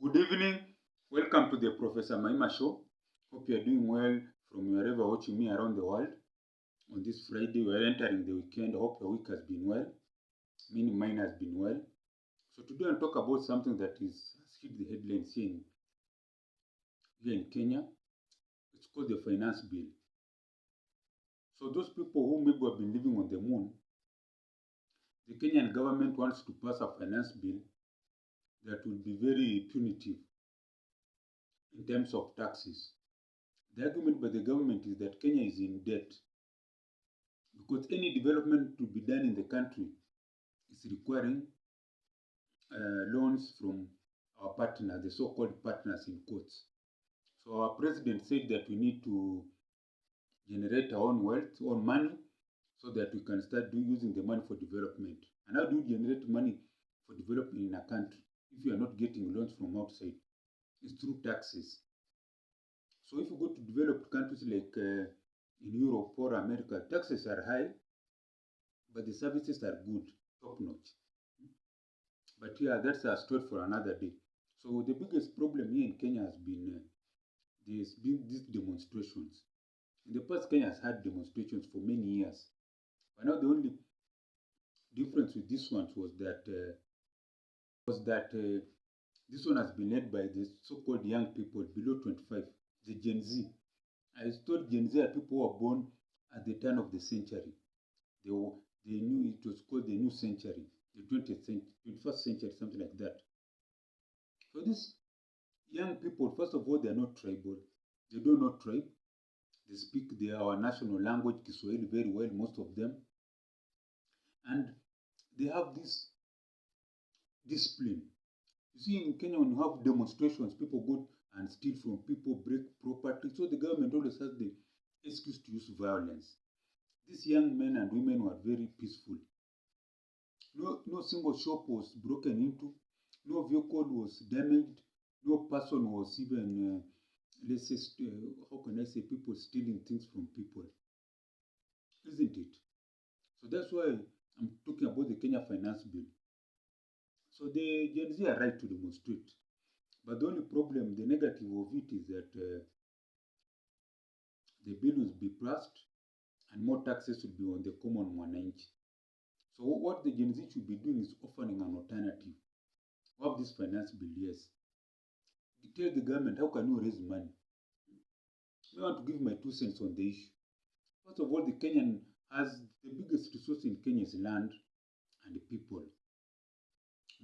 Good evening. Welcome to the Professor Maima Show. Hope you are doing well from wherever watching me around the world. On this Friday, we are entering the weekend. I hope your week has been well. Meaning mine has been well. So today I'll talk about something that has hit the headlines here in Kenya. It's called the finance bill. So those people who maybe have been living on the moon, the Kenyan government wants to pass a finance bill that will be very punitive in terms of taxes. The argument by the government is that Kenya is in debt because any development to be done in the country is requiring loans from our partners, the so-called partners in quotes. So our president said that we need to generate our own wealth, own money, so that we can start using the money for development. And how do you generate money for development in a country if you are not getting loans from outside? It's through taxes. So if you go to developed countries like in Europe or America, taxes are high, but the services are good, top notch. But yeah, that's a story for another day. So the biggest problem here in Kenya has been these demonstrations. In the past, Kenya has had demonstrations for many years. But now the only difference with this one was that this one has been led by the so-called young people below 25, the Gen Z. I told Gen Z are people who were born at the turn of the century. They knew it was called the new century, the 20th century, 21st century, something like that. So these young people, first of all, they are not tribal. They don't know tribe. They speak our national language, Kiswahili, very well, most of them. And they have this discipline. You see, in Kenya, when you have demonstrations, people go and steal from people, break property. So the government always has the excuse to use violence. These young men and women were very peaceful. No single shop was broken into, no vehicle was damaged, no person was even, let's say, how can I say, people stealing things from people. Isn't it? So that's why I'm talking about the Kenya Finance Bill. So the Gen Z are right to demonstrate. But the only problem, the negative of it is that the bill will be passed and more taxes will be on the common mwananchi. So what the Gen Z should be doing is offering an alternative. We have this finance bill, yes. You tell the government, how can you raise money? I want to give my 2 cents on the issue. First of all, the Kenyan has the biggest resource in Kenya is land and the people.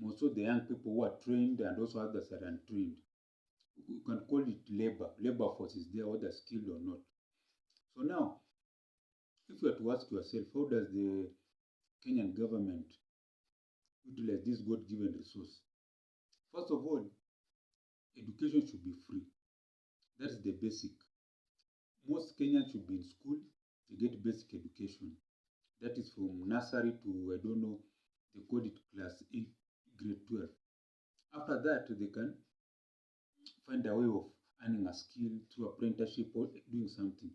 Most of the young people who are trained and also others are untrained. You can call it labor. Labor force is there, whether skilled or not. So now, if you are to ask yourself, how does the Kenyan government utilize this God-given resource? First of all, education should be free. That's the basic. Most Kenyans should be in school to get basic education. That is from nursery to, I don't know, they call it class 8, grade 12. After that, they can find a way of earning a skill through apprenticeship or doing something.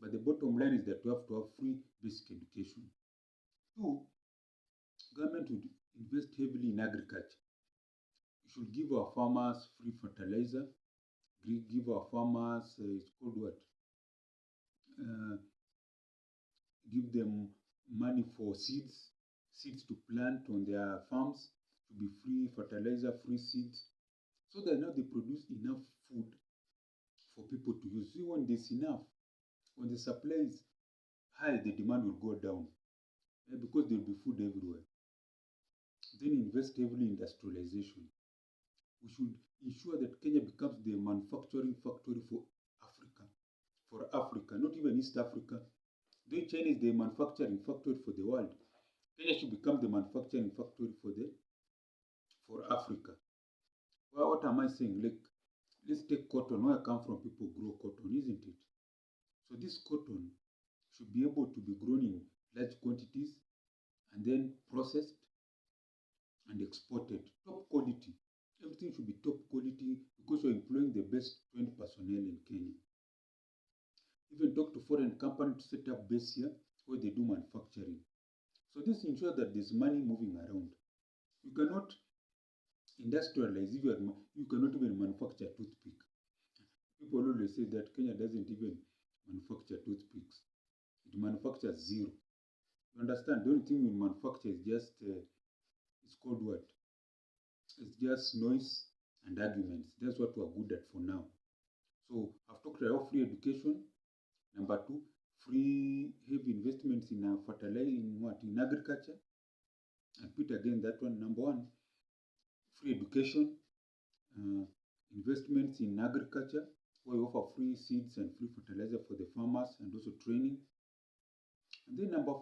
But the bottom line is that we have to have free basic education. Two, government would invest heavily in agriculture. We should give our farmers free fertilizer, give our farmers, it's called what? Give them money for seeds to plant on their farms, to be free fertilizer, free seeds, so that now they produce enough food for people to use. See, when there's enough, when the supply is high, the demand will go down because there will be food everywhere. Then invest heavily in industrialization. We should ensure that Kenya becomes the manufacturing factory for Africa, not even East Africa. Though China is the manufacturing factory for the world, Kenya should become the manufacturing factory for Africa. Well, what am I saying? Like, let's take cotton. Where I come from, people grow cotton, isn't it? So this cotton should be able to be grown in large quantities and then processed and exported. Top quality. Everything should be top quality because you're employing the best trained personnel in Kenya. Even talk to foreign companies to set up base here where they do manufacturing. So this ensures that there's money moving around. You cannot industrialize. If you cannot even manufacture toothpick. People always say that Kenya doesn't even manufacture toothpicks. It manufactures zero. You understand? The only thing we manufacture is just, it's called what? It's just noise and arguments. That's what we're good at for now. So I've talked about free education. Number two, free heavy investments in in agriculture. I repeat again that one. Number one, free education, investments in agriculture, where we offer free seeds and free fertilizer for the farmers and also training. And then number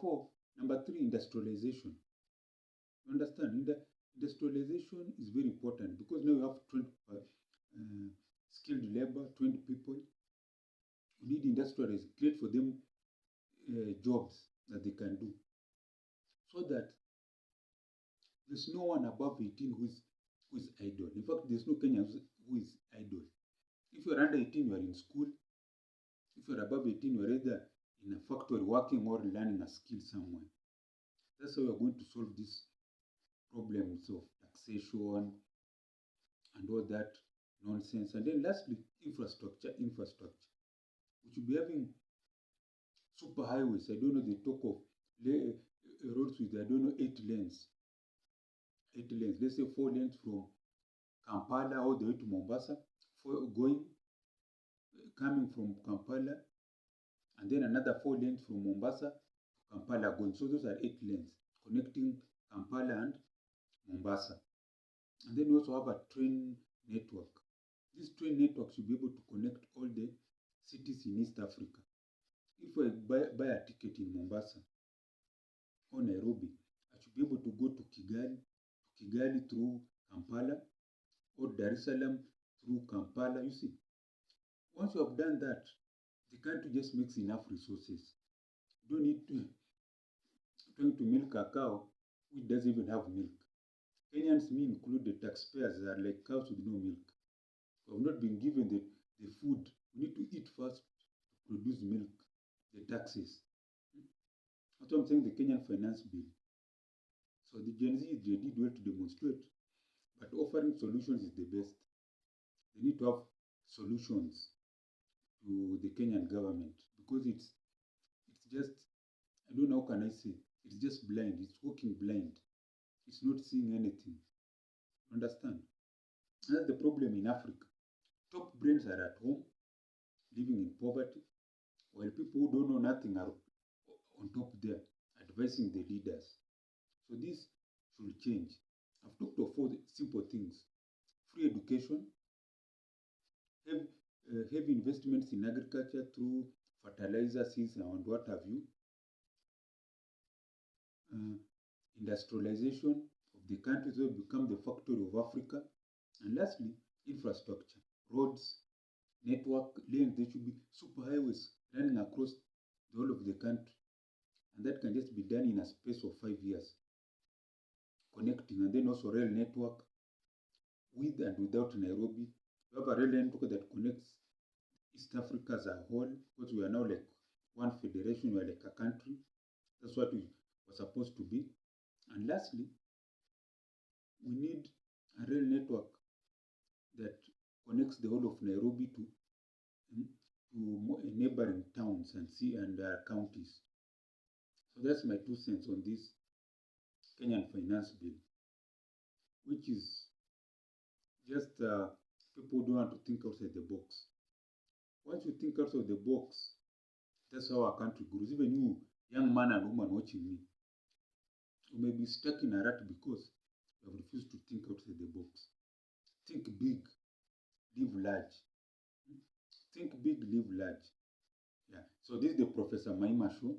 three, industrialization. You understand? Industrialization is very important because now we have 20 skilled labor, 20 people. We need industrialize, create for them jobs that they can do, so that there's no one above 18 who is idle. In fact, there's no Kenyan who is idle. If you're under 18, you're in school. If you're above 18, you're either in a factory working or learning a skill somewhere. That's how we're going to solve these problems of taxation and all that nonsense. And then lastly, infrastructure. We should be having super highways. I don't know, they talk of roads with, I don't know, 8 lanes. 8 lanes. Let's say 4 lanes from Kampala all the way to Mombasa, coming from Kampala, and then another 4 lanes from Mombasa to Kampala going. So those are 8 lanes connecting Kampala and Mombasa. And then we also have a train network. This train network should be able to connect all the cities in East Africa. If I buy a ticket in Mombasa or Nairobi, I should be able to go to Kigali through Kampala, or Dar es Salaam through Kampala. You see, once you have done that, the country just makes enough resources. You don't need to milk a cow which doesn't even have milk. Kenyans, me included, taxpayers, are like cows with no milk. We have not been given the food. We need to eat first to produce milk, the taxes. That's what I'm saying, the Kenyan Finance Bill. So the Gen Z, they did well to demonstrate, but offering solutions is the best. They need to have solutions to the Kenyan government, because it's just, I don't know, how can I say, it's just blind. It's walking blind. It's not seeing anything. Understand? That's the problem in Africa. Top brains are at home, living in poverty, while people who don't know nothing are on top there, advising the leaders. So this should change. I've talked of 4 simple things: free education, heavy investments in agriculture through fertilizer, seeds, and what have you, industrialization of the countries will become the factory of Africa, and lastly, infrastructure, roads, network, lanes. There should be super highways running across the whole of the country, and that can just be done in a space of 5 years, connecting. And then also rail network with and without Nairobi. We have a rail network that connects East Africa as a whole, because we are now like one federation, we are like a country. That's what we were supposed to be. And lastly, we need a rail network that connects the whole of Nairobi to neighboring towns and counties. So that's my 2 cents on this Kenyan Finance Bill, which is just people don't want to think outside the box. Once you think outside the box, that's how our country grows. Even you, young man and woman watching me, you may be stuck in a rut because you have refused to think outside the box. Think big, live large. Think big, live large. Yeah. So this is the Professor Maima show.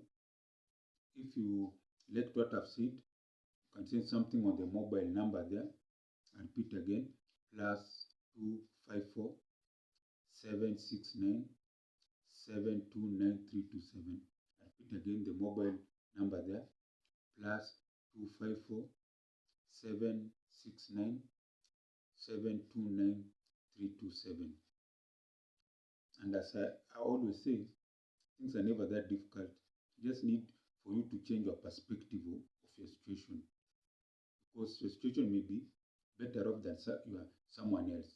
If you liked what I've said, you can send something on the mobile number there. I repeat again, +254 769 729 327. I repeat again the mobile number there, +254 769 729 327. And as I always say, things are never that difficult. You just need for you to change your perspective of your situation. Because your situation may be better off than someone else.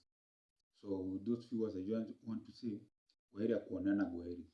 So with those few words, I just want to say, kwaheri ya kuonana, kwaheri.